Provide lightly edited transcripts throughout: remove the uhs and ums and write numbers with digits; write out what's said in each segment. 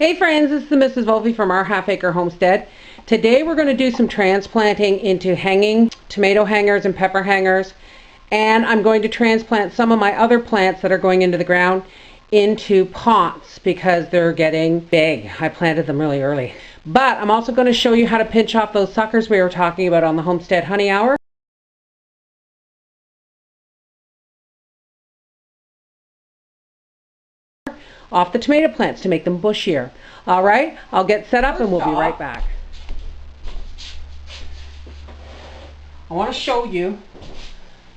Hey friends, this is the Mrs. Volpe from our Half Acre Homestead. Today we're going to do some transplanting into hanging tomato hangers and pepper hangers, and I'm going to transplant some of my other plants that are going into the ground into pots because they're getting big. I planted them really early. But I'm also going to show you how to pinch off those suckers we were talking about on the Homestead Honey Hour. Off the tomato plants to make them bushier. Alright, I'll get set up and we'll be right back. I want to show you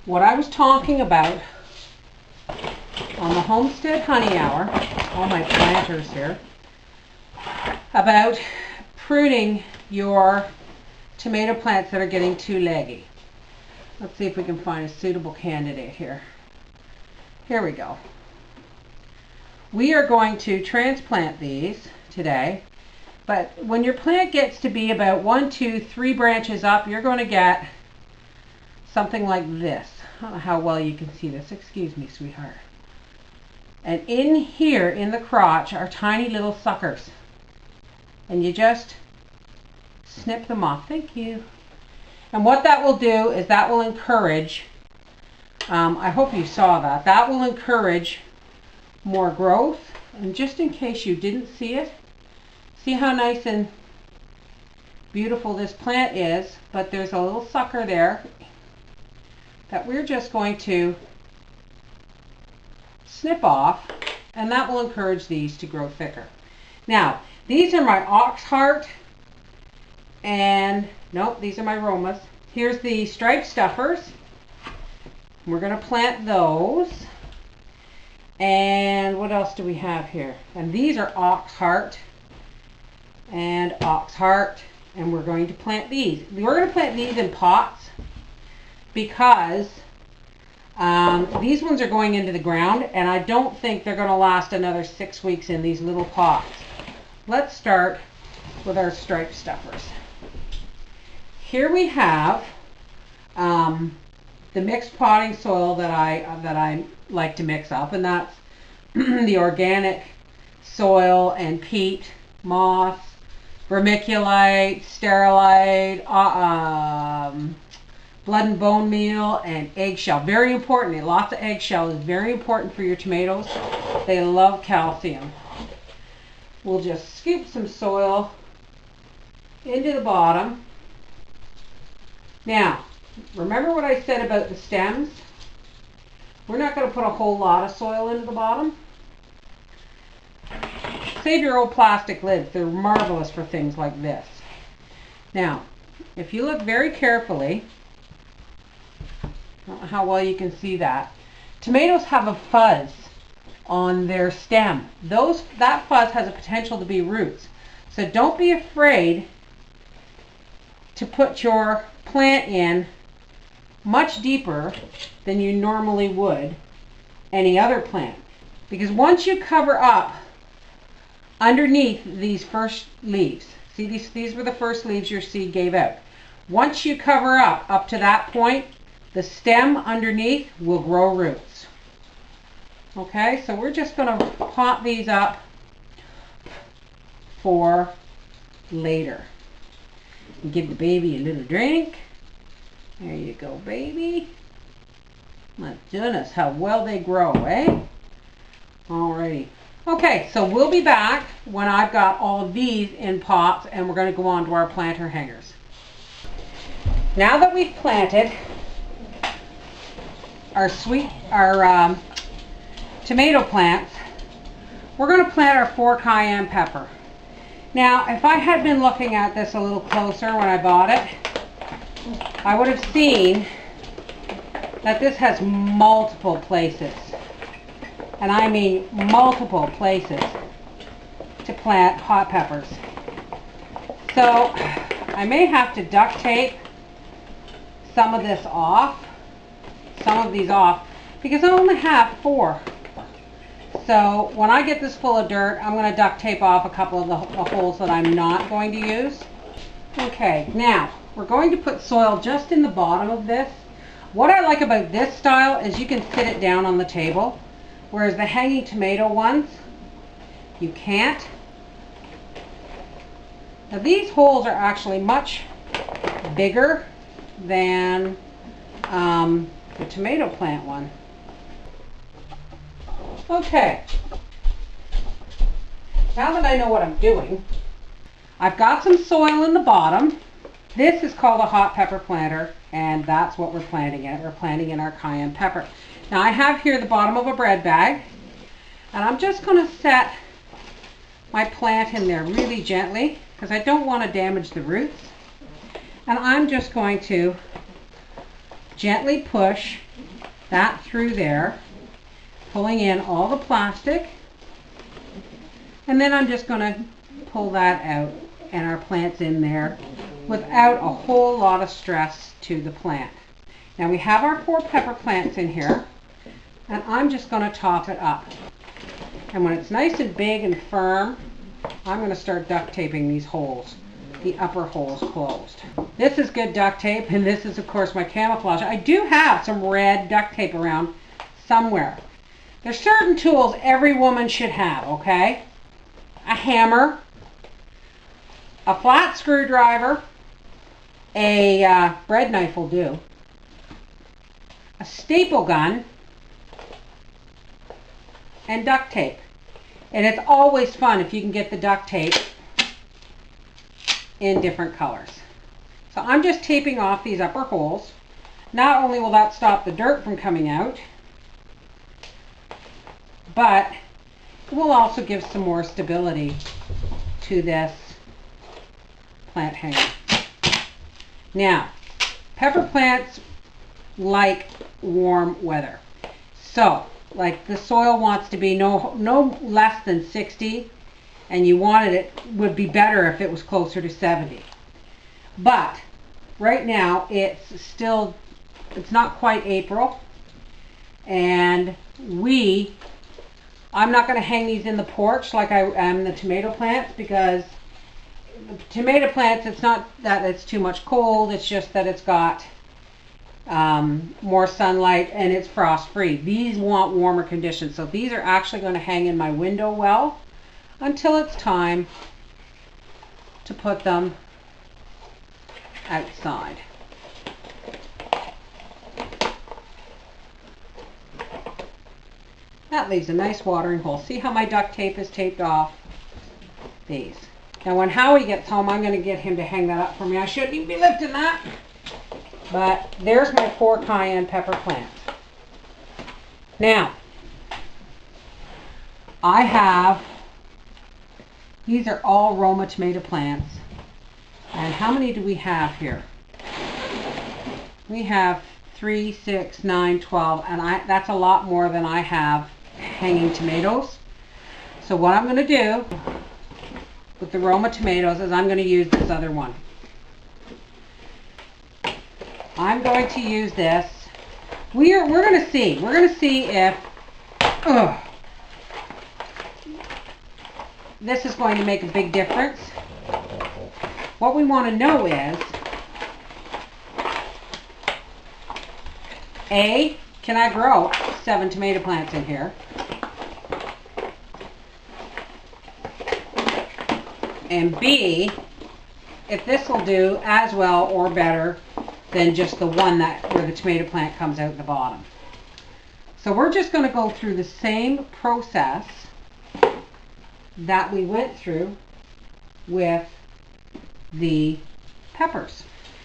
what I was talking about on the Homestead Honey Hour, all my planters here, about pruning your tomato plants that are getting too leggy. Let's see if we can find a suitable candidate here. Here we go. We are going to transplant these today, but when your plant gets to be about 1, 2, 3 branches up, you're going to get something like this. I don't know how well you can see this. Excuse me, sweetheart. And in here, in the crotch, are tiny little suckers. And you just snip them off. Thank you. And what that will do is that will encourage, I hope you saw that, that will encourage more growth. And just in case you didn't see it, see how nice and beautiful this plant is, but there's a little sucker there that we're just going to snip off, and that will encourage these to grow thicker. Now, these are my ox heart, and nope, these are my Romas. Here's the striped stuffers. We're going to plant those. And what else do we have here? And these are ox heart and ox heart, and we're going to plant these. We're going to plant these in pots because these ones are going into the ground, and I don't think they're going to last another 6 weeks in these little pots. Let's start with our striped stuffers. Here we have the mixed potting soil that I like to mix up, and that's the organic soil and peat, moss, vermiculite, sterilite, blood and bone meal, and eggshell. Very important. Lots of eggshell is very important for your tomatoes. They love calcium. We'll just scoop some soil into the bottom. Now, remember what I said about the stems? We're not going to put a whole lot of soil into the bottom. Save your old plastic lids. They're marvelous for things like this. Now, if you look very carefully, I don't know how well you can see that, tomatoes have a fuzz on their stem. That fuzz has a potential to be roots. So don't be afraid to put your plant in much deeper than you normally would any other plant. Because once you cover up underneath these first leaves, see these were the first leaves your seed gave out. Once you cover up to that point, the stem underneath will grow roots. Okay, so we're just going to pot these up for later. And give the baby a little drink. There you go, baby. My goodness, how well they grow, eh? Alrighty. Okay, so we'll be back when I've got all of these in pots, and we're going to go on to our planter hangers. Now that we've planted our tomato plants, we're going to plant our 4 cayenne pepper. Now, if I had been looking at this a little closer when I bought it, I would have seen that this has multiple places, and I mean multiple places, to plant hot peppers. So I may have to duct tape some of these off, because I only have 4. So when I get this full of dirt, I'm going to duct tape off a couple of the holes that I'm not going to use. Okay, now we're going to put soil just in the bottom of this. What I like about this style is you can sit it down on the table, whereas the hanging tomato ones, you can't. Now these holes are actually much bigger than the tomato plant one. Okay, now that I know what I'm doing, I've got some soil in the bottom. This is called a hot pepper planter, and that's what we're planting in. We're planting in our cayenne pepper. Now I have here the bottom of a bread bag, and I'm just going to set my plant in there really gently because I don't want to damage the roots. And I'm just going to gently push that through there, pulling in all the plastic, and then I'm just going to pull that out, and our plant's in there without a whole lot of stress to the plant. Now we have our 4 pepper plants in here, and I'm just going to top it up. And when it's nice and big and firm, I'm going to start duct taping these holes, the upper holes closed. This is good duct tape, and this is of course my camouflage. I do have some red duct tape around somewhere. There's certain tools every woman should have, okay? A hammer, a flat screwdriver, a bread knife will do, a staple gun, and duct tape. And it's always fun if you can get the duct tape in different colors. So I'm just taping off these upper holes. Not only will that stop the dirt from coming out, but it will also give some more stability to this plant hanger. Now, pepper plants like warm weather. So, like the soil wants to be no less than 60, and you wanted it would be better if it was closer to 70. But right now it's not quite April, and I'm not going to hang these in the porch like I am the tomato plants, because the tomato plants, it's not that it's too much cold, it's just that it's got more sunlight and it's frost free. These want warmer conditions, so these are actually going to hang in my window well until it's time to put them outside. That leaves a nice watering hole. See how my duct tape is taped off these. Now when Howie gets home, I'm going to get him to hang that up for me. I shouldn't even be lifting that. But there's my 4 cayenne pepper plants. Now, these are all Roma tomato plants. And how many do we have here? We have 3, 6, 9, 12, and that's a lot more than I have hanging tomatoes. So what I'm going to do with the Roma tomatoes is I'm going to use this other one. I'm going to use this. We're going to see. We're going to see if this is going to make a big difference. What we want to know is, A, can I grow 7 tomato plants in here? And B, if this will do as well or better than just the one where the tomato plant comes out the bottom. So we're just going to go through the same process that we went through with the peppers.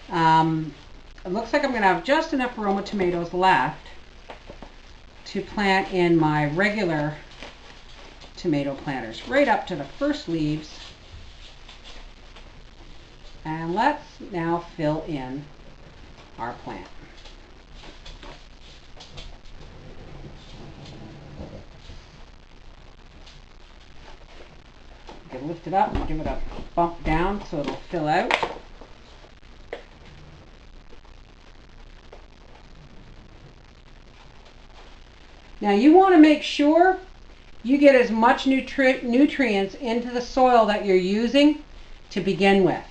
It looks like I'm going to have just enough Roma tomatoes left to plant in my regular tomato planters, right up to the first leaves. And let's now fill in our plant. You can lift it up and give it a bump down so it'll fill out. Now you want to make sure you get as much nutrients into the soil that you're using to begin with.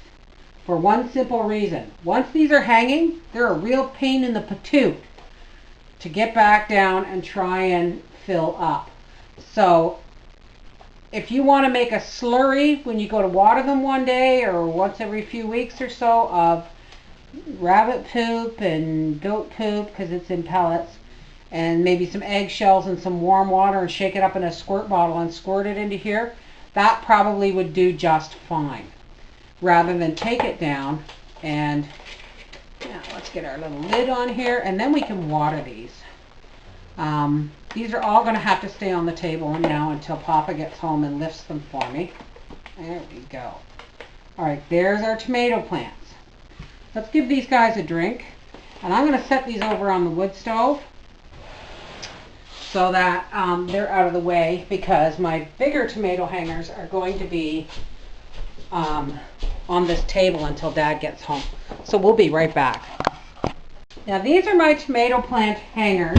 For one simple reason. Once these are hanging, they're a real pain in the patoot to get back down and try and fill up. So if you want to make a slurry when you go to water them one day or once every few weeks or so of rabbit poop and goat poop, because it's in pellets, and maybe some eggshells and some warm water, and shake it up in a squirt bottle and squirt it into here, that probably would do just fine. Rather than take it down and, now let's get our little lid on here, and then we can water these. These are all going to have to stay on the table now until Papa gets home and lifts them for me. There we go. Alright, there's our tomato plants. Let's give these guys a drink. And I'm going to set these over on the wood stove so that they're out of the way, because my bigger tomato hangers are going to be on this table until Dad gets home. So we'll be right back. Now these are my tomato plant hangers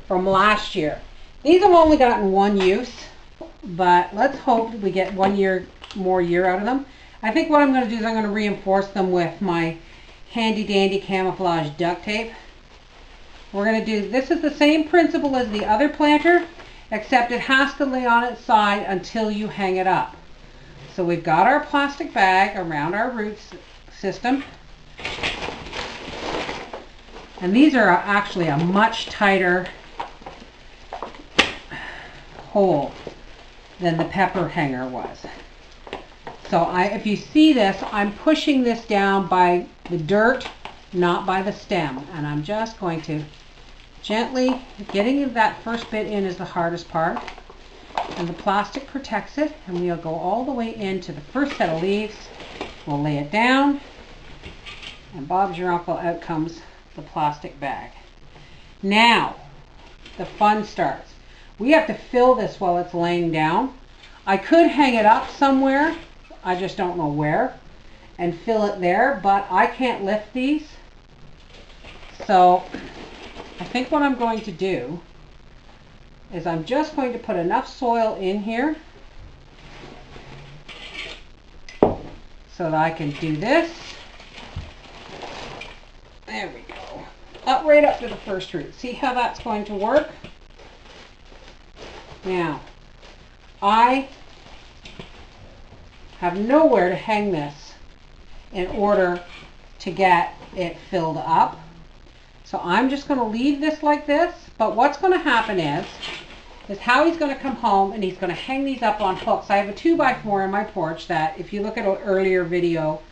from last year. These have only gotten one use, but let's hope we get 1 more year out of them. I think what I'm going to do is I'm going to reinforce them with my handy dandy camouflage duct tape. We're going to do, this is the same principle as the other planter, except it has to lay on its side until you hang it up. So we've got our plastic bag around our root system. And these are actually a much tighter hole than the pepper hanger was. So if you see this, I'm pushing this down by the dirt, not by the stem. And I'm just going to gently, getting that first bit in is the hardest part. And the plastic protects it, and we'll go all the way into the first set of leaves. We'll lay it down, and Bob's your uncle, out comes the plastic bag. Now, the fun starts. We have to fill this while it's laying down. I could hang it up somewhere, I just don't know where, and fill it there, but I can't lift these. So I think what I'm going to do is I'm just going to put enough soil in here so that I can do this. There we go. Right up to the first root. See how that's going to work? Now, I have nowhere to hang this in order to get it filled up. So I'm just going to leave this like this. But what's going to happen is Howie's going to come home and he's going to hang these up on hooks. I have a 2x4 in my porch that if you look at an earlier video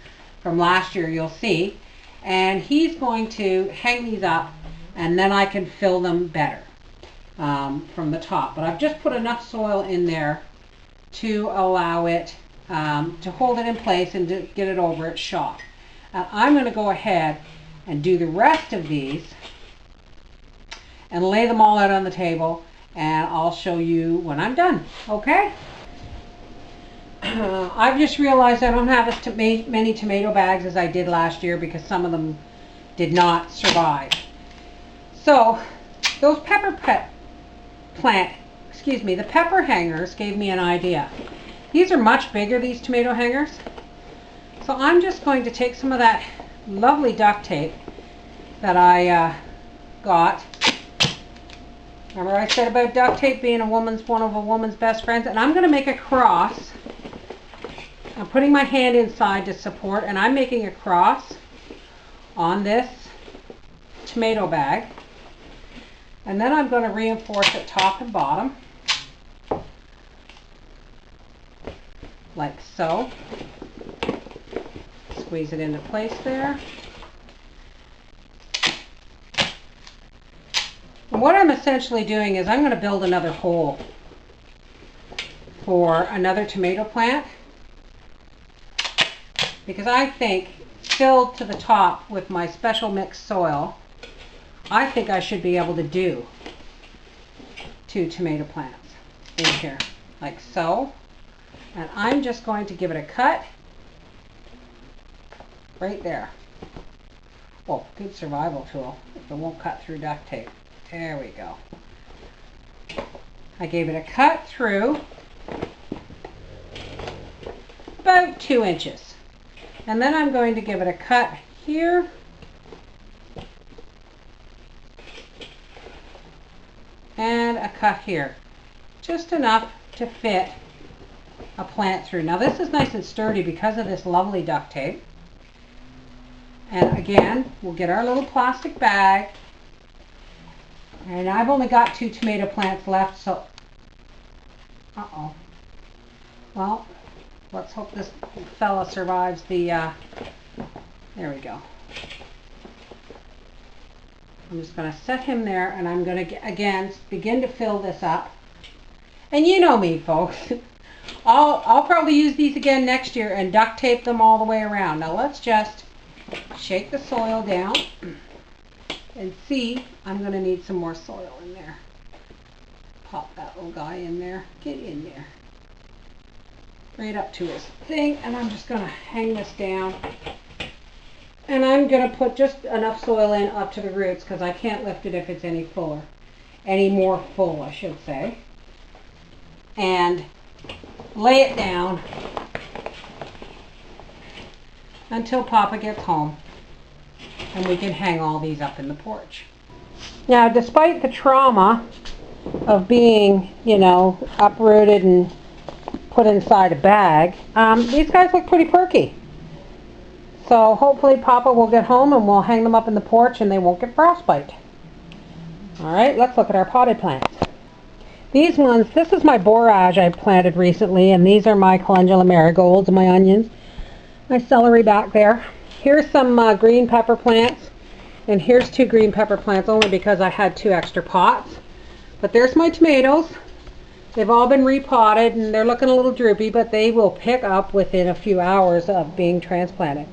from last year, you'll see. And he's going to hang these up, and then I can fill them better from the top. But I've just put enough soil in there to allow it to hold it in place and to get it over its shock. And I'm going to go ahead and do the rest of these and lay them all out on the table, and I'll show you when I'm done. Okay? I've just realized I don't have as many tomato bags as I did last year because some of them did not survive. So those the pepper hangers gave me an idea. These are much bigger, these tomato hangers. So I'm just going to take some of that lovely duct tape that I got. Remember I said about duct tape being one of a woman's best friends? And I'm going to make a cross. I'm putting my hand inside to support, and I'm making a cross on this tomato bag. And then I'm going to reinforce it top and bottom, like so. Squeeze it into place there. And what I'm essentially doing is I'm going to build another hole for another tomato plant, because I think filled to the top with my special mixed soil, I think I should be able to do 2 tomato plants in here, like so. And I'm just going to give it a cut right there. Well, good survival tool if it won't cut through duct tape. There we go. I gave it a cut through about 2 inches. And then I'm going to give it a cut here. And a cut here. Just enough to fit a plant through. Now this is nice and sturdy because of this lovely duct tape. And again, we'll get our little plastic bag. And I've only got 2 tomato plants left, so... Uh-oh. Well, let's hope this fella survives the... There we go. I'm just going to set him there, and I'm going to, again, begin to fill this up. And you know me, folks. I'll probably use these again next year and duct tape them all the way around. Now let's just shake the soil down and see. I'm going to need some more soil in there. Pop that little guy in there. Get in there. Right up to his thing, and I'm just going to hang this down. And I'm going to put just enough soil in up to the roots because I can't lift it if it's any fuller. Any more full, I should say. And lay it down until Papa gets home. And we can hang all these up in the porch. Now, despite the trauma of being, you know, uprooted and put inside a bag, these guys look pretty perky. So hopefully Papa will get home and we'll hang them up in the porch and they won't get frostbite. Alright, let's look at our potted plants. These ones, this is my borage I planted recently, and these are my calendula marigolds and my onions. My celery back there. Here's some green pepper plants, and here's 2 green pepper plants only because I had 2 extra pots. But there's my tomatoes. They've all been repotted and they're looking a little droopy, but they will pick up within a few hours of being transplanted.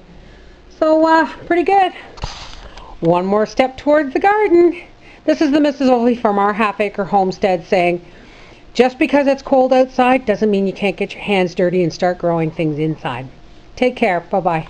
So, pretty good. One more step towards the garden. This is the Mrs. Oley from our half-acre homestead saying, just because it's cold outside doesn't mean you can't get your hands dirty and start growing things inside. Take care. Bye-bye.